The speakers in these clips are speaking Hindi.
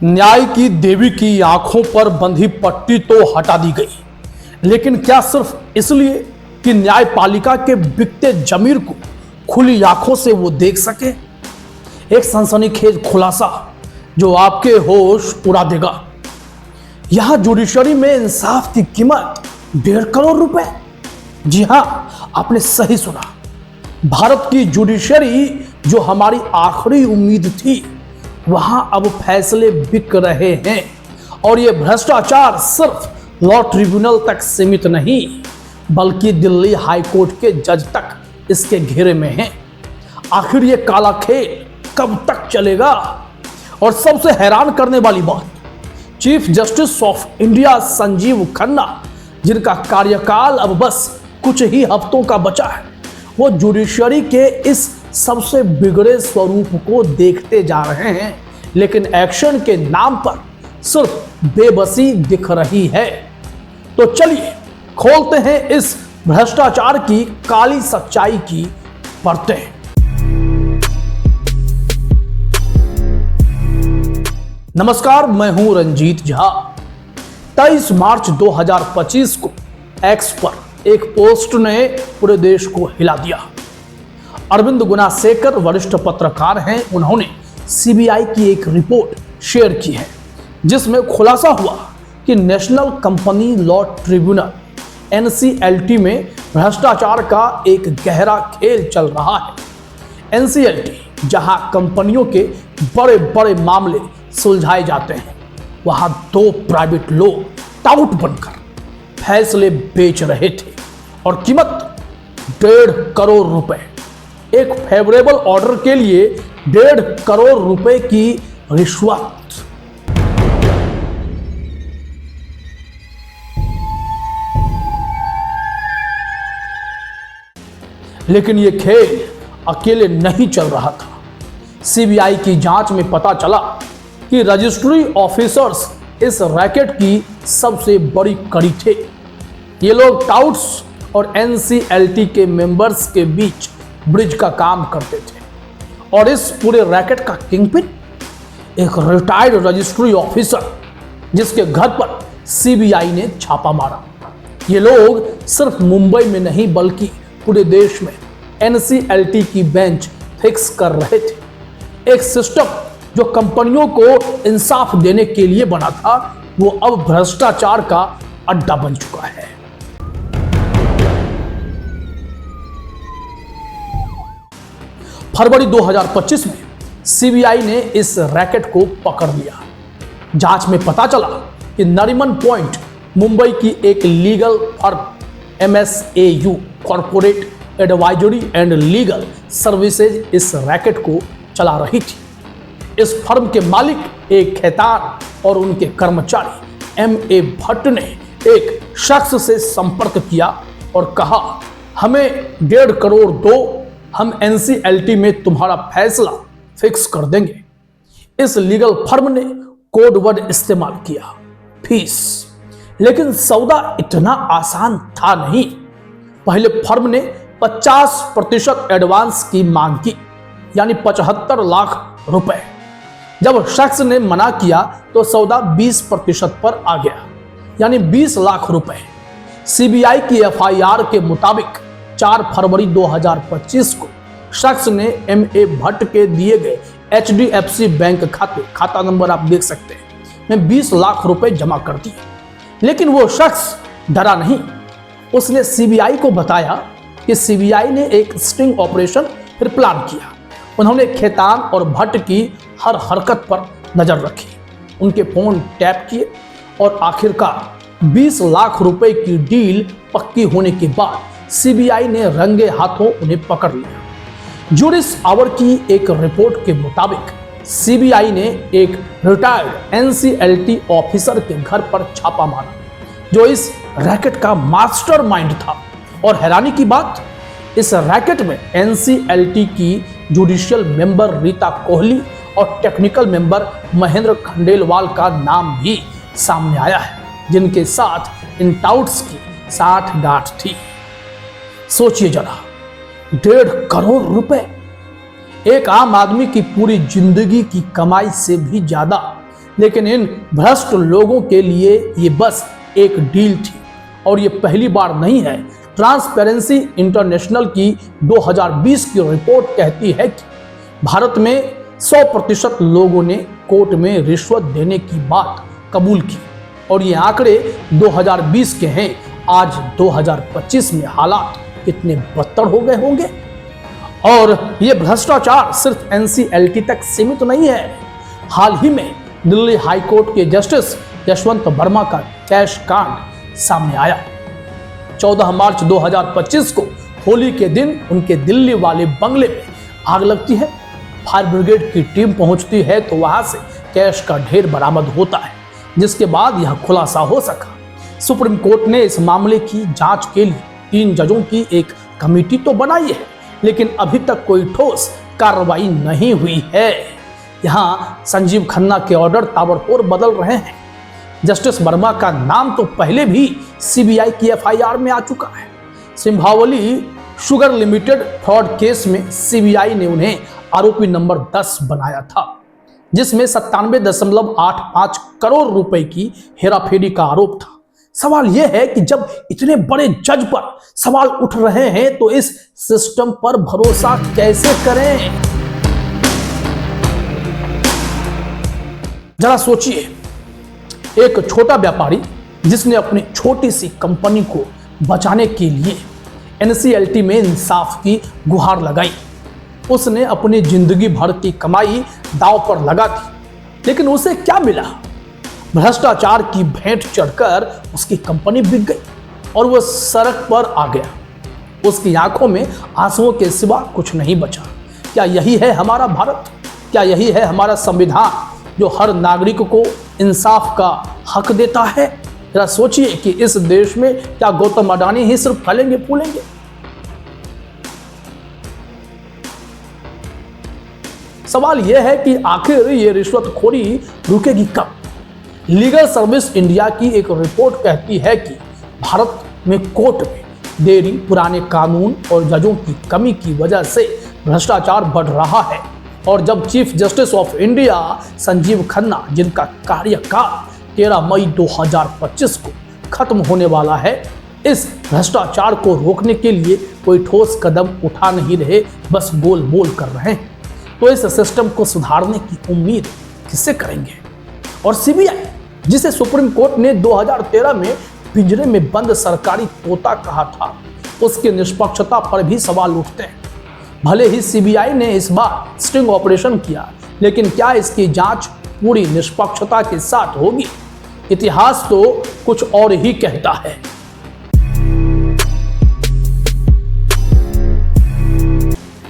न्याय की देवी की आंखों पर बंधी पट्टी तो हटा दी गई, लेकिन क्या सिर्फ इसलिए कि न्यायपालिका के बिकते जमीर को खुली आंखों से वो देख सके। एक सनसनीखेज खुलासा जो आपके होश उड़ा देगा। यहां जुडिशरी में इंसाफ की कीमत 1.5 करोड़ रुपए। जी हां, आपने सही सुना। भारत की जुडिशरी जो हमारी आखिरी उम्मीद थी, वहां अब फैसले बिक रहे हैं। और यह भ्रष्टाचार सिर्फ लॉ ट्रिब्यूनल तक सीमित नहीं, बल्कि दिल्ली हाई कोर्ट के जज तक इसके घेरे में है। आखिर यह काला खेल कब तक चलेगा? और सबसे हैरान करने वाली बात, chief justice of India Sanjeev Khanna, जिनका कार्यकाल अब बस कुछ ही हफ्तों का बचा है, वो जुडिशरी के इस सबसे बिगड़े स्वरूप को देखते जा रहे हैं। लेकिन एक्शन के नाम पर सिर्फ बेबसी दिख रही है। तो चलिए खोलते हैं इस भ्रष्टाचार की काली सच्चाई की परतें। नमस्कार, मैं हूं रंजीत झा। 23 मार्च 2025 को एक्स पर एक पोस्ट ने पूरे देश को हिला दिया। अरविंद गुनासेकर वरिष्ठ पत्रकार हैं। उन्होंने सीबीआई की एक रिपोर्ट शेयर की है, जिसमें खुलासा हुआ कि national company law tribunal NCLT में भ्रष्टाचार का एक गहरा खेल चल रहा है। एनसीएलटी जहां कंपनियों के बड़े बड़े मामले सुलझाए जाते हैं, वहां 2 प्राइवेट लोग टाउट बनकर फैसले बेच रहे थे और कीमत 1.5 करोड़ रुपए। एक फेवरेबल ऑर्डर के लिए 1.5 करोड़ रुपए की रिश्वत। लेकिन यह खेल अकेले नहीं चल रहा था। सीबीआई की जांच में पता चला कि रजिस्ट्री ऑफिसर्स इस रैकेट की सबसे बड़ी कड़ी थे। ये लोग टाउट्स और एनसीएलटी के मेंबर्स के बीच ब्रिज का काम करते थे। और इस पूरे रैकेट का किंगपिन एक रिटायर्ड रजिस्ट्री ऑफिसर, जिसके घर पर सीबीआई ने छापा मारा। ये लोग सिर्फ मुंबई में नहीं, बल्कि पूरे देश में एनसीएलटी की बेंच फिक्स कर रहे थे। एक सिस्टम जो कंपनियों को इंसाफ देने के लिए बना था, वो अब भ्रष्टाचार का अड्डा बन चुका है। फरवरी 2025 में सीबीआई ने इस रैकेट को पकड़ लिया। जांच में पता चला कि नरीमन पॉइंट मुंबई की एक legal firm MSAU corporate advisory and legal services इस रैकेट को चला रही थी। इस फर्म के मालिक एक खेतान और उनके कर्मचारी एमए भट्ट ने एक शख्स से संपर्क किया और कहा, हमें 1.5 करोड़ दो, हम एनसीएलटी में तुम्हारा फैसला फिक्स कर देंगे। इस लीगल फर्म ने कोड वर्ड इस्तेमाल किया, फीस। लेकिन सौदा इतना आसान था नहीं। पहले फर्म ने 50% एडवांस की मांग की, यानी 75 लाख रुपए। जब शख्स ने मना किया तो सौदा 20% पर आ गया, यानी 20 लाख रुपए। सीबीआई की एफआईआर के मुताबिक 4 फरवरी 2025 को शख्स ने एमए भट्ट के दिए गए एचडीएफसी बैंक खाता नंबर आप देख सकते हैं, में 20 लाख रुपए जमा कर दिए। लेकिन वो शख्स डरा नहीं। उसने सीबीआई को बताया कि सीबीआई ने एक स्टिंग ऑपरेशन फिर प्लान किया। उन्होंने खेतान और भट्ट की हर हरकत पर नजर रखी, उनके फोन टैप किए और आखिरकार 20 लाख रुपए की डील पक्की होने के बाद सीबीआई ने रंगे हाथों उन्हें पकड़ लिया। जुडिस आवर की एक रिपोर्ट के मुताबिक सीबीआई ने एक रिटायर्ड एनसीएलटी ऑफिसर के घर पर छापा मारा, जो इस रैकेट का मास्टरमाइंड था। और हैरानी की बात, इस रैकेट में एनसीएलटी की जुडिशियल मेंबर रीता कोहली और टेक्निकल मेंबर महेंद्र खंडेलवाल का नाम भी सामने आया है, जिनके साथ इन टाउट्स की साठगांठ थी। सोचिए जरा, 1.5 करोड़ रुपए, एक आम आदमी की पूरी जिंदगी की कमाई से भी ज्यादा लेकिन इन भ्रष्ट लोगों के लिए ये बस एक डील थी और ये पहली बार नहीं है। ट्रांसपेरेंसी इंटरनेशनल की 2020 की रिपोर्ट कहती है कि भारत में 100% लोगों ने कोर्ट में रिश्वत देने की बात कबूल की और ये आंकड़े 2020 के हैं। आज 2025 में हालात कितने बदतर हो गए होंगे। और ये भ्रष्टाचार सिर्फ NCLT तक सीमित नहीं है। हाल ही में दिल्ली हाई कोर्ट के जस्टिस यशवंत वर्मा का कैश कांड सामने आया। 14 मार्च 2025 को होली के दिन उनके दिल्ली वाले बंगले में आग लगती है। फायर ब्रिगेड की टीम पहुंचती है तो वहां से कैश का ढेर बरामद होता है, जिसके बाद यह खुलासा हो सका। सुप्रीम कोर्ट ने इस मामले की जांच के लिए 3 जजों की एक कमेटी तो बनाई है, लेकिन अभी तक कोई ठोस कार्रवाई नहीं हुई है। यहाँ संजीव खन्ना के ऑर्डर ताबड़तोड़ बदल रहे हैं। जस्टिस वर्मा का नाम तो पहले भी CBI की FIR में आ चुका है। Simbhaoli sugar limited fraud case में CBI ने उन्हें आरोपी नंबर 10 बनाया था, जिसमें 97.85 करोड़ रुपए की हेराफेरी का आरोप था। सवाल यह है कि जब इतने बड़े जज पर सवाल उठ रहे हैं तो इस सिस्टम पर भरोसा कैसे करें? जरा सोचिए, एक छोटा व्यापारी जिसने अपनी छोटी सी कंपनी को बचाने के लिए NCLT में इंसाफ की गुहार लगाई। उसने अपनी जिंदगी भर की कमाई दांव पर लगा दी, लेकिन उसे क्या मिला? भ्रष्टाचार की भेंट चढ़कर उसकी कंपनी बिक गई और वह सड़क पर आ गया। उसकी आंखों में आंसुओं के सिवा कुछ नहीं बचा। क्या यही है हमारा भारत? क्या यही है हमारा संविधान जो हर नागरिक को इंसाफ का हक देता है? जरा सोचिए कि इस देश में क्या गौतम अडानी ही सिर्फ फलेंगे फूलेंगे? सवाल यह है कि आखिर ये रिश्वतखोरी रुकेगी कब? लीगल सर्विस इंडिया की एक रिपोर्ट कहती है कि भारत में कोर्ट में देरी, पुराने कानून और जजों की कमी की वजह से भ्रष्टाचार बढ़ रहा है। और जब chief justice of India Sanjeev Khanna, जिनका कार्यकाल 13 मई 2025 को खत्म होने वाला है, इस भ्रष्टाचार को रोकने के लिए कोई ठोस कदम उठा नहीं रहे, बस बोल बोल कर रहे हैं, तो इस सिस्टम को सुधारने की उम्मीद किससे करेंगे? और CBI, जिसे सुप्रीम कोर्ट ने 2013 में पिंजरे में बंद सरकारी तोता कहा था, उसकी निष्पक्षता पर भी सवाल उठते हैं। भले ही CBI ने इस बार स्टिंग ऑपरेशन किया, लेकिन क्या इसकी जांच पूरी निष्पक्षता के साथ होगी? इतिहास तो कुछ और ही कहता है।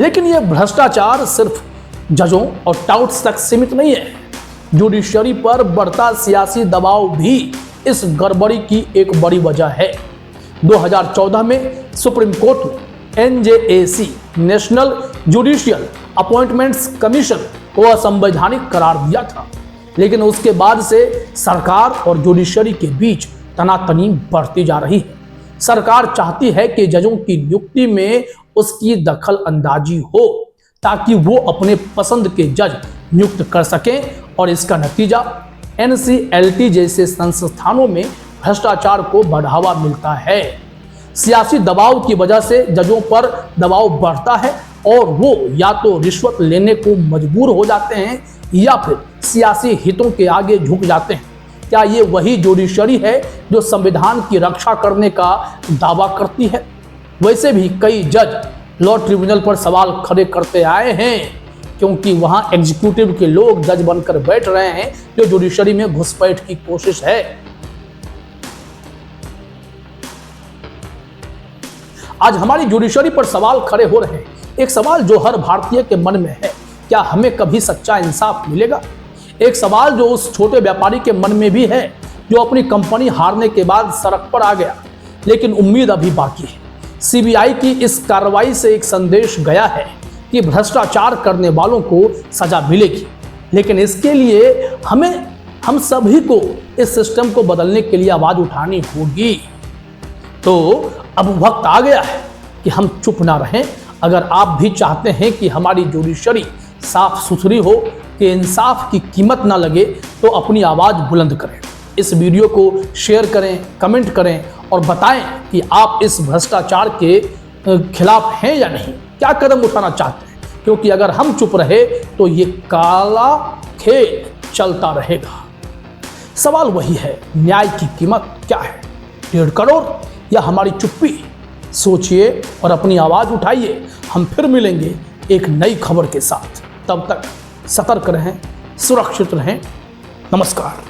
लेकिन यह भ्रष्टाचार सिर्फ जजों और टाउट्स तक सीमित नहीं है। जुडिशरी पर बढ़ता सियासी दबाव भी इस गड़बड़ी की एक बड़ी वजह है। 2014 में सुप्रीम कोर्ट ने NJAC, national judicial appointments commission को असंवैधानिक करार दिया था, लेकिन उसके बाद से सरकार और जुडिशरी के बीच तनातनी बढ़ती जा रही है। सरकार चाहती है कि जजों की नियुक्ति में उसकी दखल अंदाजी हो, ताकि वो अपने पसंद के जज नियुक्त कर सकें, और इसका नतीजा NCLT जैसे संस्थानों में भ्रष्टाचार को बढ़ावा मिलता है। सियासी दबाव की वजह से जजों पर दबाव बढ़ता है और वो या तो रिश्वत लेने को मजबूर हो जाते हैं या फिर सियासी हितों के आगे झुक जाते हैं। क्या ये वही जुडिशरी है जो संविधान की रक्षा करने का दावा करती है? वैसे भी कई जज लॉ ट्रिब्यूनल पर सवाल खड़े करते आए हैं, क्योंकि वहां एग्जीक्यूटिव के लोग जज बनकर बैठ रहे हैं, जो जुडिशरी में घुसपैठ की कोशिश है। आज हमारी जुडिशरी पर सवाल खड़े हो रहे हैं। एक सवाल जो हर भारतीय के मन में है, क्या हमें कभी सच्चा इंसाफ मिलेगा? एक सवाल जो उस छोटे व्यापारी के मन में भी है जो अपनी कंपनी हारने के बाद सड़क पर आ गया, लेकिन उम्मीद अभी बाकी है। CBI की इस कार्रवाई से एक संदेश गया है कि भ्रष्टाचार करने वालों को सजा मिलेगी, लेकिन इसके लिए हम सभी को इस सिस्टम को बदलने के लिए आवाज उठानी होगी। तो अब वक्त आ गया है कि हम चुप ना रहें। अगर आप भी चाहते हैं कि हमारी जुडिशरी साफ सुथरी हो, कि इंसाफ की कीमत ना लगे तो अपनी आवाज़ बुलंद करें। इस वीडियो को शेयर करें, कमेंट करें और बताएं कि आप इस भ्रष्टाचार के खिलाफ हैं या नहीं, क्या कदम उठाना चाहते हैं, क्योंकि अगर हम चुप रहे तो ये काला खेल चलता रहेगा। सवाल वही है, न्याय की कीमत क्या है, 1.5 करोड़ या हमारी चुप्पी? सोचिए और अपनी आवाज़ उठाइए। हम फिर मिलेंगे एक नई खबर के साथ। तब तक सतर्क रहें, सुरक्षित रहें। नमस्कार।